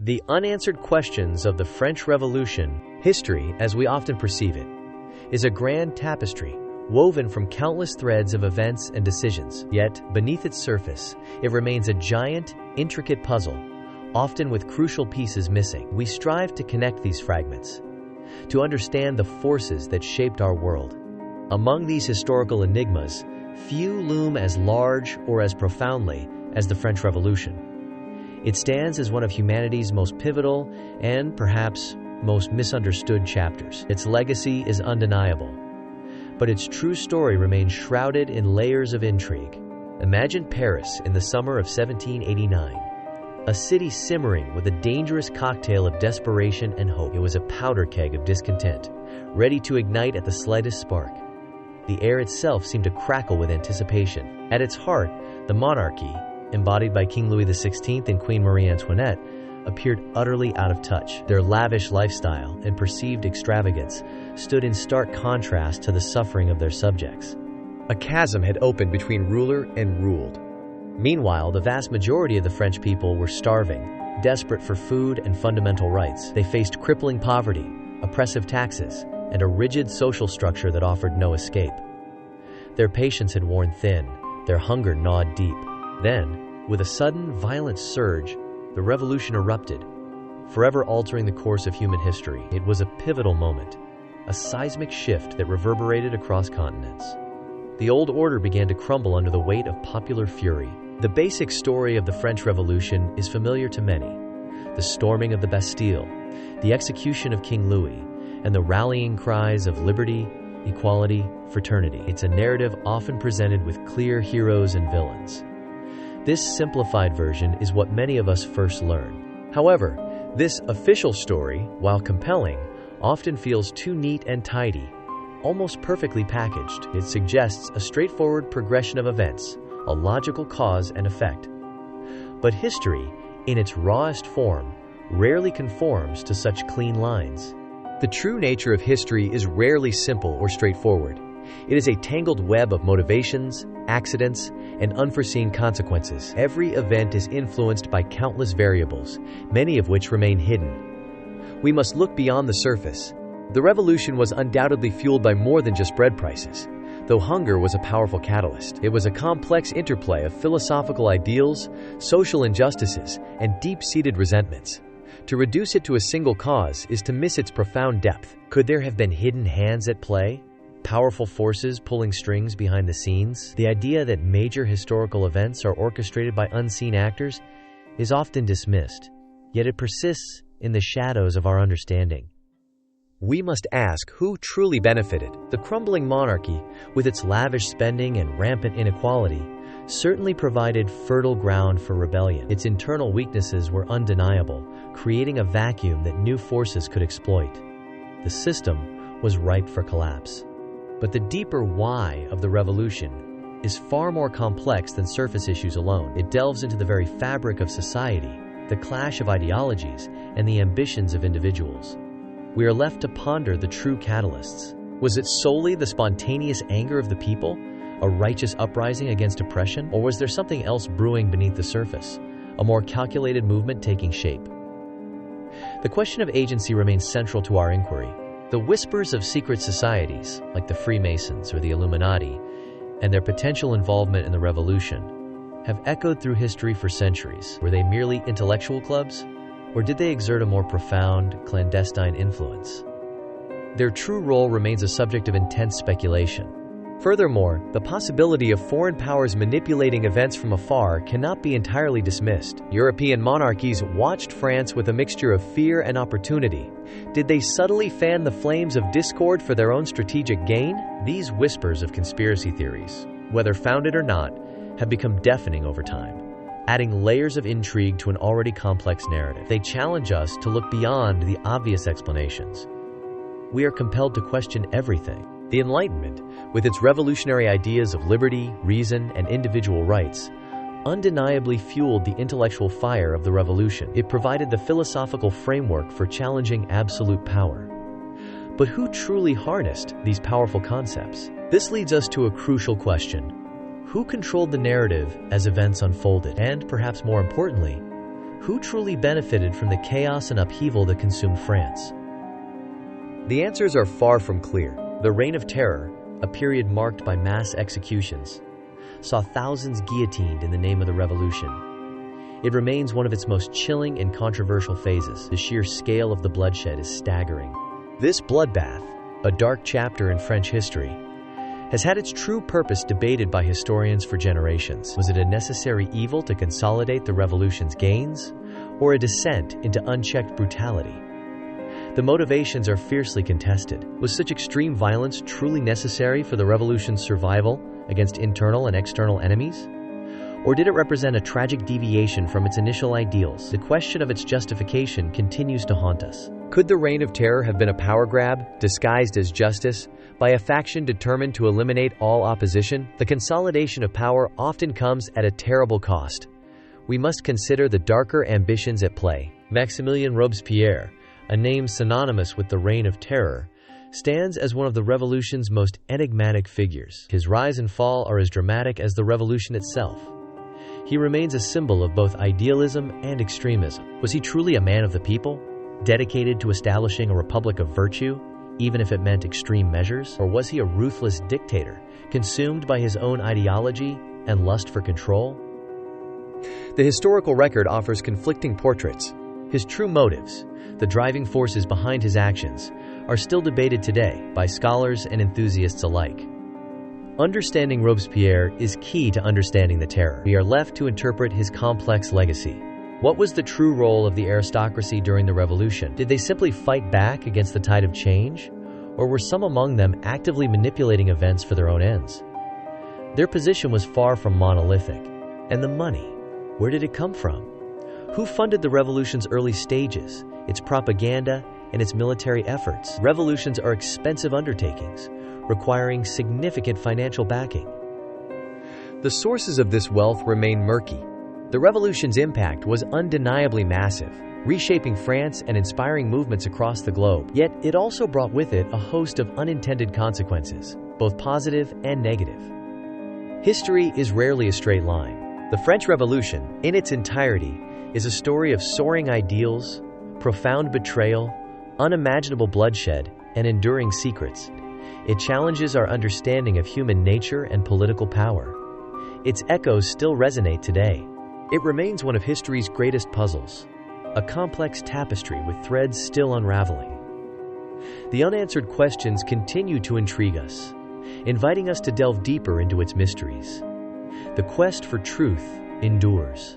The unanswered questions of the French Revolution, history, as we often perceive it, is a grand tapestry woven from countless threads of events and decisions. Yet, beneath its surface, it remains a giant, intricate puzzle, often with crucial pieces missing. We strive to connect these fragments, to understand the forces that shaped our world. Among these historical enigmas, few loom as large or as profoundly as the French Revolution. It stands as one of humanity's most pivotal and, perhaps, most misunderstood chapters. Its legacy is undeniable, but its true story remains shrouded in layers of intrigue. Imagine Paris in the summer of 1789. A city simmering with a dangerous cocktail of desperation and hope. It was a powder keg of discontent, ready to ignite at the slightest spark. The air itself seemed to crackle with anticipation. At its heart, the monarchy, embodied by King Louis XVI and Queen Marie Antoinette, appeared utterly out of touch. Their lavish lifestyle and perceived extravagance stood in stark contrast to the suffering of their subjects. A chasm had opened between ruler and ruled. Meanwhile, the vast majority of the French people were starving, desperate for food and fundamental rights. They faced crippling poverty, oppressive taxes, and a rigid social structure that offered no escape. Their patience had worn thin, their hunger gnawed deep. Then, with a sudden, violent surge, the revolution erupted, forever altering the course of human history. It was a pivotal moment, a seismic shift that reverberated across continents. The old order began to crumble under the weight of popular fury. The basic story of the French Revolution is familiar to many: the storming of the Bastille, the execution of King Louis, and the rallying cries of liberty, equality, fraternity. It's a narrative often presented with clear heroes and villains. This simplified version is what many of us first learn. However, this official story, while compelling, often feels too neat and tidy, almost perfectly packaged. It suggests a straightforward progression of events, a logical cause and effect. But history, in its rawest form, rarely conforms to such clean lines. The true nature of history is rarely simple or straightforward. It is a tangled web of motivations, accidents, and unforeseen consequences. Every event is influenced by countless variables, many of which remain hidden. We must look beyond the surface. The revolution was undoubtedly fueled by more than just bread prices, though hunger was a powerful catalyst. It was a complex interplay of philosophical ideals, social injustices, and deep-seated resentments. To reduce it to a single cause is to miss its profound depth. Could there have been hidden hands at play? Powerful forces pulling strings behind the scenes? The idea that major historical events are orchestrated by unseen actors is often dismissed, yet it persists in the shadows of our understanding. We must ask who truly benefited. The crumbling monarchy, with its lavish spending and rampant inequality, certainly provided fertile ground for rebellion. Its internal weaknesses were undeniable, creating a vacuum that new forces could exploit. The system was ripe for collapse. But the deeper why of the revolution is far more complex than surface issues alone. It delves into the very fabric of society, the clash of ideologies, and the ambitions of individuals. We are left to ponder the true catalysts. Was it solely the spontaneous anger of the people, a righteous uprising against oppression, or was there something else brewing beneath the surface, a more calculated movement taking shape? The question of agency remains central to our inquiry. The whispers of secret societies, like the Freemasons or the Illuminati, and their potential involvement in the revolution, have echoed through history for centuries. Were they merely intellectual clubs, or did they exert a more profound, clandestine influence? Their true role remains a subject of intense speculation. Furthermore, the possibility of foreign powers manipulating events from afar cannot be entirely dismissed. European monarchies watched France with a mixture of fear and opportunity. Did they subtly fan the flames of discord for their own strategic gain? These whispers of conspiracy theories, whether founded or not, have become deafening over time, adding layers of intrigue to an already complex narrative. They challenge us to look beyond the obvious explanations. We are compelled to question everything. The Enlightenment, with its revolutionary ideas of liberty, reason, and individual rights, undeniably fueled the intellectual fire of the revolution. It provided the philosophical framework for challenging absolute power. But who truly harnessed these powerful concepts? This leads us to a crucial question. Who controlled the narrative as events unfolded? And, perhaps more importantly, Who truly benefited from the chaos and upheaval that consumed France? The answers are far from clear. The Reign of Terror, a period marked by mass executions, saw thousands guillotined in the name of the revolution. It remains one of its most chilling and controversial phases. The sheer scale of the bloodshed is staggering. This bloodbath, a dark chapter in French history, has had its true purpose debated by historians for generations. Was it a necessary evil to consolidate the revolution's gains, or a descent into unchecked brutality? The motivations are fiercely contested. Was such extreme violence truly necessary for the revolution's survival against internal and external enemies? Or did it represent a tragic deviation from its initial ideals? The question of its justification continues to haunt us. Could the Reign of Terror have been a power grab, disguised as justice, by a faction determined to eliminate all opposition? The consolidation of power often comes at a terrible cost. We must consider the darker ambitions at play. Maximilien Robespierre, a name synonymous with the Reign of Terror, stands as one of the revolution's most enigmatic figures. His rise and fall are as dramatic as the revolution itself. He remains a symbol of both idealism and extremism. Was he truly a man of the people, dedicated to establishing a republic of virtue, even if it meant extreme measures? Or was he a ruthless dictator, consumed by his own ideology and lust for control? The historical record offers conflicting portraits. His true motives, the driving forces behind his actions, are still debated today by scholars and enthusiasts alike. Understanding Robespierre is key to understanding the Terror. We are left to interpret his complex legacy. What was the true role of the aristocracy during the revolution? Did they simply fight back against the tide of change? Or were some among them actively manipulating events for their own ends? Their position was far from monolithic. And the money, where did it come from? Who funded the revolution's early stages, its propaganda, and its military efforts? Revolutions are expensive undertakings, requiring significant financial backing. The sources of this wealth remain murky. The revolution's impact was undeniably massive, reshaping France and inspiring movements across the globe. Yet it also brought with it a host of unintended consequences, both positive and negative. History is rarely a straight line. The French Revolution, in its entirety, is a story of soaring ideals, profound betrayal, unimaginable bloodshed, and enduring secrets. It challenges our understanding of human nature and political power. Its echoes still resonate today. It remains one of history's greatest puzzles, a complex tapestry with threads still unraveling. The unanswered questions continue to intrigue us, inviting us to delve deeper into its mysteries. The quest for truth endures.